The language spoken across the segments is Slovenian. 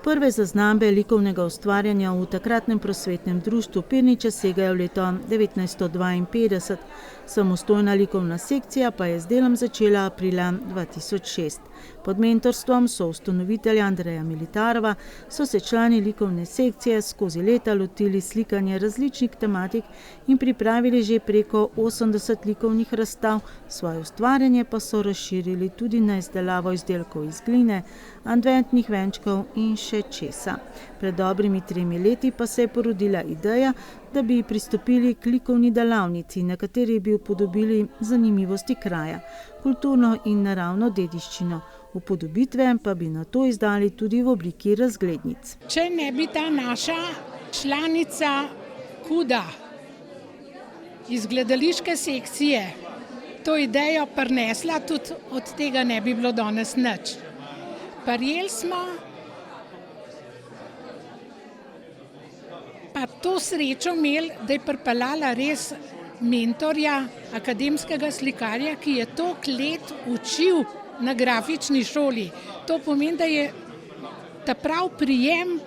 Prve zaznambe likovnega ustvarjanja v takratnem prosvetnem društvu Pirniče segajo v leto 1952. Samostojna likovna sekcija pa je z delom začela aprila 2006. Pod mentorstvom soustanovitelja Andreja Militarova so se člani likovne sekcije skozi leta lotili slikanja različnih tematik in pripravili že preko 80 likovnih razstav, svoje ustvarjanje pa so razširili tudi na izdelavo izdelkov iz gline, adventnih venčkov in še česa. Pred dobrimi 3 leti pa se je porodila ideja, da bi pristopili k likovni delavnici, na kateri bi upodobili zanimivosti kraja, kulturno in naravno dediščino. Upodobitve pa bi nato izdali tudi v obliki razglednic. Če ne bi ta naša članica KUD-a iz gledališke sekcije to idejo prinesla, tudi od tega ne bi bilo danes nič. Prijeli smo pa to srečo imeli, da je pripeljala res mentorja, akademskega slikarja, ki je toliko let učil na grafični šoli. To pomeni, da je ta prav prijem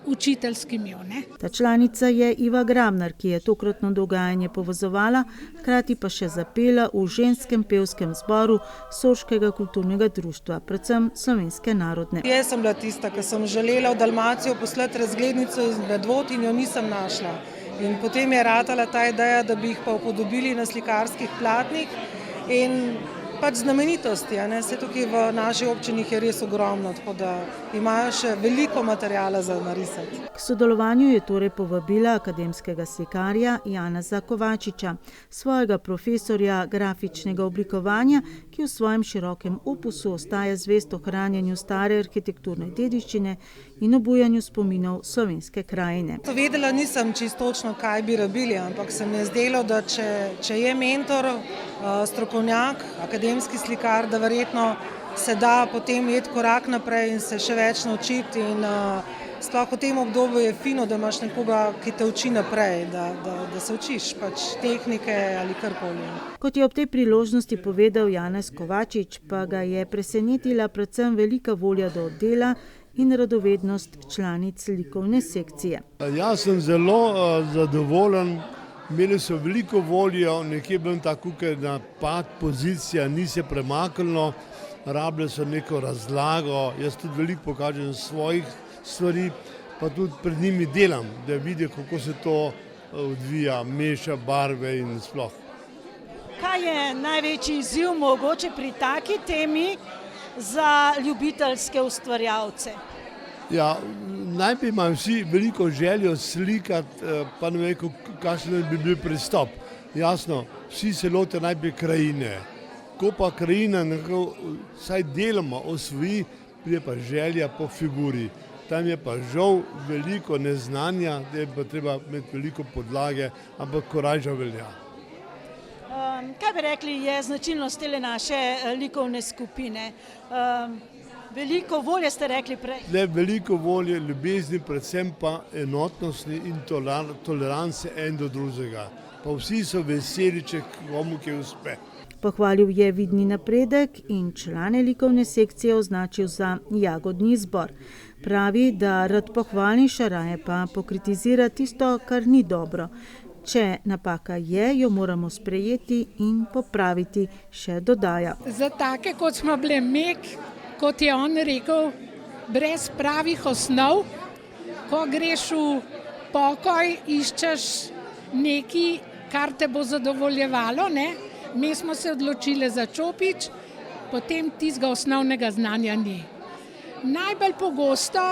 učiteljski imel. Ta članica je Iva Grabnar, ki je tokratno dogajanje povezovala, hkrati pa še zapela v ženskem pevskem zboru Soškega kulturnega društva, predvsem slovenske narodne. Jaz sem bila tista, ki sem želela v Dalmacijo poslati razglednico iz Medvod in jo nisem našla. In potem je ratala ta ideja, da bi jih pa upodobili na slikarskih platnih in pač znamenitosti. Vse tukaj v naši občini je res ogromno, tako da imajo še veliko materijala za narisati. K sodelovanju je torej povabila akademskega slikarja Janeza Kovačiča, svojega profesorja grafičnega oblikovanja, ki v svojem širokem opusu ostaja zvest ohranjanju stare arhitekturne dediščine in obujanju spominov slovenske krajine. Vedela nisem čisto točno, kaj bi rabili, ampak se mi je zdelo, da če je mentor, strokovnjak, akademski slikar, da verjetno se da potem iti korak naprej in se še več naučiti. In sploh v tem obdobju je fino, da imaš nekoga, ki te uči naprej, da se učiš pač tehnike ali karkoli. Kot je ob tej priložnosti povedal Janez Kovačič, pa ga je presenetila predvsem velika volja do dela in radovednost članic likovne sekcije. Jaz sem zelo zadovoljen. Imeli so veliko voljo, nekje bom tako, ker napad pozicija ni se premaknilo, rabili so neko razlago, jaz tudi veliko pokažem svojih stvari, pa tudi pred njimi delam, da vidijo, kako se to odvija, meša barve in sploh. Kaj je največji izziv mogoče pri taki temi za ljubiteljske ustvarjalce? Ja, najprej imajo vsi veliko željo slikati, pa ne vem, kakšen bi bil pristop. Jasno, vsi se lote najprej krajine. Ko pa krajina vsaj deloma osvoji, pride pa želja po figuri. Tam je pa žal veliko neznanja, da je pa treba imeti veliko podlage, ampak korajža velja. Kaj bi rekli, je značilnost te naše likovne skupine? Veliko volje ste rekli prej. Veliko volje, ljubezni, predvsem pa enotnosti in tolerance en do drugega. Pa vsi so veseli, če komu kaj uspe. Pohvalil je vidni napredek in člane likovne sekcije označil za jagodni izbor. Pravi, da rad pohvali, šaraje pa pokritizira tisto, kar ni dobro. Če napaka je, jo moramo sprejeti in popraviti, še dodaja. Za take, kot smo bile mek, kot je on rekel, brez pravih osnov, ko greš v pokoj, iščeš nekaj, kar te bo zadovoljevalo, ne? Mi smo se odločili za Čopič, potem tistega osnovnega znanja ni. Najbolj pogosto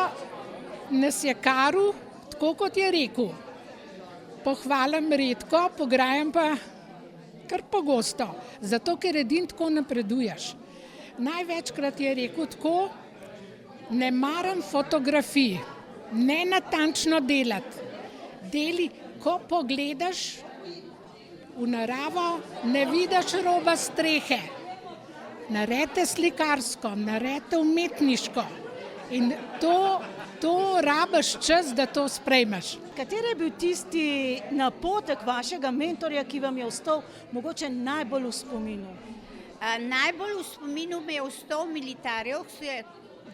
nas je karil, tako kot je rekel. Pohvalim redko, pograjam pa kar pogosto, zato ker edin tako napreduješ. Največkrat je rekel tako, ne maram fotografij, ne natančno delati. Deli, ko pogledaš v naravo, ne vidiš roba strehe. Naredite slikarsko, naredite umetniško in to rabiš čas, da to sprejmeš. Kateri je bil tisti napotek vašega mentorja, ki vam je ostal mogoče najbolj v spominu? Najbolj v spominu mi je ostal Militarjev,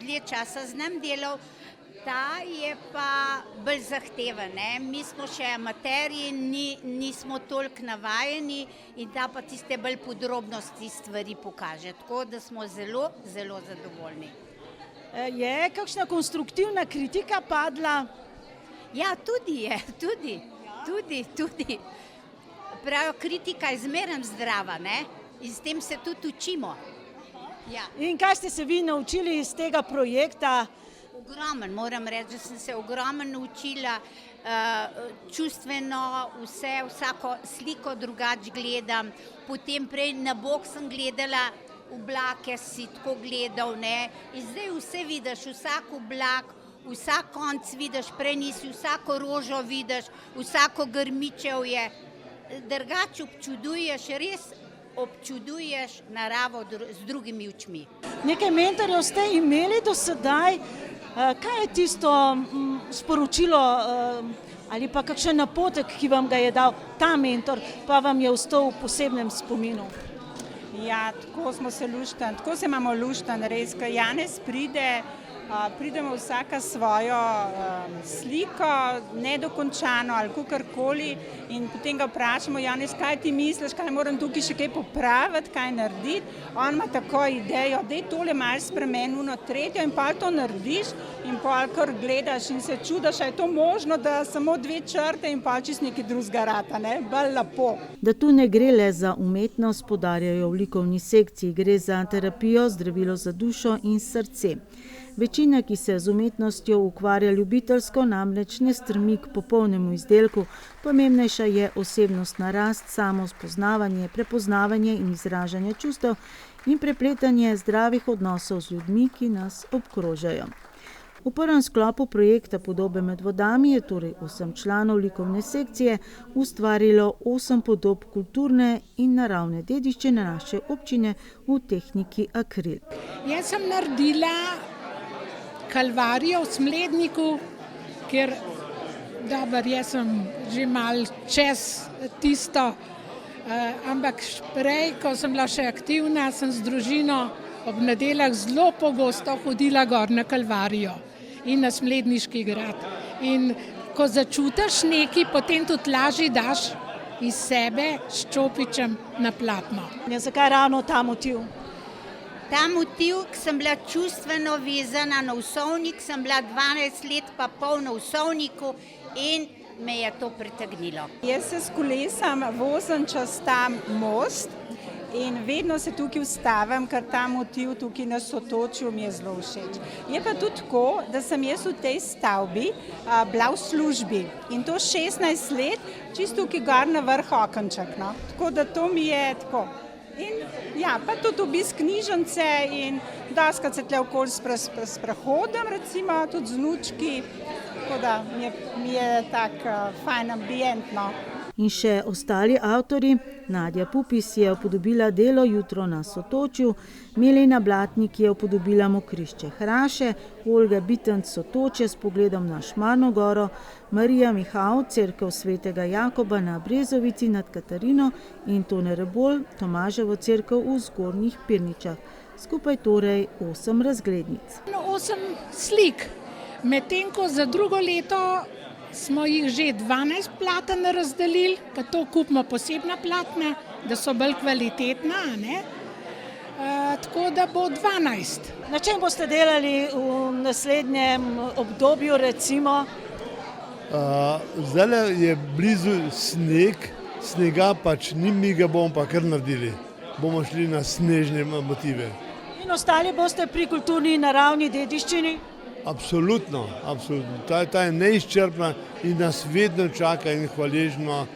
dlje časa z njim delal. Ta je pa bolj zahteven, ne? Mi smo še amaterji, nismo toliko navajeni in ta pa tiste bolj podrobnosti stvari pokaže, tako da smo zelo, zelo zadovoljni. Je kakšna konstruktivna kritika padla? Ja, tudi je, tudi. Pravijo, kritika je zmeraj zdrava, ne? In s tem se tudi učimo. Ja. In kaj ste se vi naučili iz tega projekta? Ogromen, moram reči, da sem se ogromno naučila, čustveno vsako sliko drugače gledam, potem prej na bok sem gledala, oblake si tako gledal, ne, in zdaj vse vidiš, vsak oblak, vsak konc vidiš, prej nisi, vsako rožo vidiš, vsako grmičevje, drugače občuduješ naravo z drugimi očmi. Nekaj mentorjev ste imeli do sedaj. Kaj je tisto sporočilo ali pa kakšen napotek, ki vam ga je dal ta mentor, pa vam je ostal v posebnem spominu? Ja, tako se imamo luštan, res, ko Janez pridemo vsaka svojo sliko, nedokončano ali kakorkoli in potem ga vprašamo, Janez, kaj ti misliš, kaj moram tukaj še kaj popraviti, kaj narediti. On ima tako idejo, daj tole malo spremeni, ono tretjo in pa to narediš in pa kar gledaš in se čudaš, a je to možno, da samo 2 črte in pa čist nekaj drugega rata, ne, bolj lepo. Da tu ne gre le za umetnost, poudarjajo v likovni sekciji, gre za terapijo, zdravilo za dušo in srce. Večina, ki se z umetnostjo ukvarja ljubiteljsko, namreč ne strmi k popolnemu izdelku, pomembnejša je osebnostna rast, samospoznavanje, prepoznavanje in izražanje čustev in prepletanje zdravih odnosov z ljudmi, ki nas obkrožajo. V prvem sklopu projekta Podobe med vodami je torej 8 članov likovne sekcije ustvarilo 8 podob kulturne in naravne dediščine naše občine v tehniki akril. Jaz sem naredila Kalvarijo v Smledniku, ker jaz sem že malo čez tisto, ampak prej, ko sem bila še aktivna, sem z družino ob nedeljah zelo pogosto hodila gor na Kalvarijo in na Smledniški grad. In ko začutiš nekaj, potem tudi lažje daš iz sebe s čopičem na platno. Zakaj ravno ta motiv? Ta motiv, ki sem bila čustveno vezana na Vsovnik, sem bila 12 let pa pol na Vsovniku in me je to pritegnilo. Jaz se s kolesom vozim čez ta most in vedno se tukaj ustavim, ker ta motiv tukaj na Sotočju mi je zelo všeč. Je pa tudi tako, da sem jaz v tej stavbi bila v službi in to 16 let, čisto tukaj gor na vrh okenček, no. Tako da to mi je tako. In ja, pa tudi obisk knjižnice in doskrat se tle okoli sprehodam, recimo tudi z vnučki, tako da mi je tak fajn ambient, no. In še ostali avtorji. Nadja Pupis je upodobila delo Jutro na Sotočju, Milena Blatnik je upodobila Mokrišče Hraše, Olga Bitenc Sotočje s pogledom na Šmarno goro, Marija Mihal, Cerkev svetega Jakoba na Brezovici nad Katarino in Tone Rebolj, Tomaževo cerkev v Zgornjih Pirničah. Skupaj torej 8 razglednic. 8 slik, medtem ko za drugo leto smo jih že 12 platen razdelili, ker to kupimo posebna platna, da so bolj kvalitetna, ne? Tako da bo 12. Na čem boste delali v naslednjem obdobju, recimo? Zdaj je blizu sneg, snega pač ni, mi ga bomo pa kar naredili. Bomo šli na snežne motive. In ostali boste pri kulturni in naravni dediščini? Absolutno. Ta je neizčrpna in nas vedno čaka in hvaležno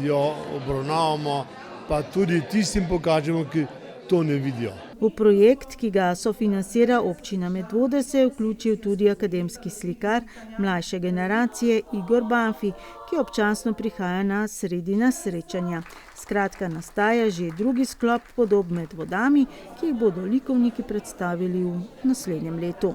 jo obravnavamo, pa tudi tistim pokažemo, ki to ne vidijo. V projekt, ki ga sofinancira občina Medvode, se je vključil tudi akademski slikar mlajše generacije Igor Banfi, ki občasno prihaja na sredina srečanja. Skratka, nastaja že drugi sklop Podob med vodami, ki jih bodo likovniki predstavili v naslednjem letu.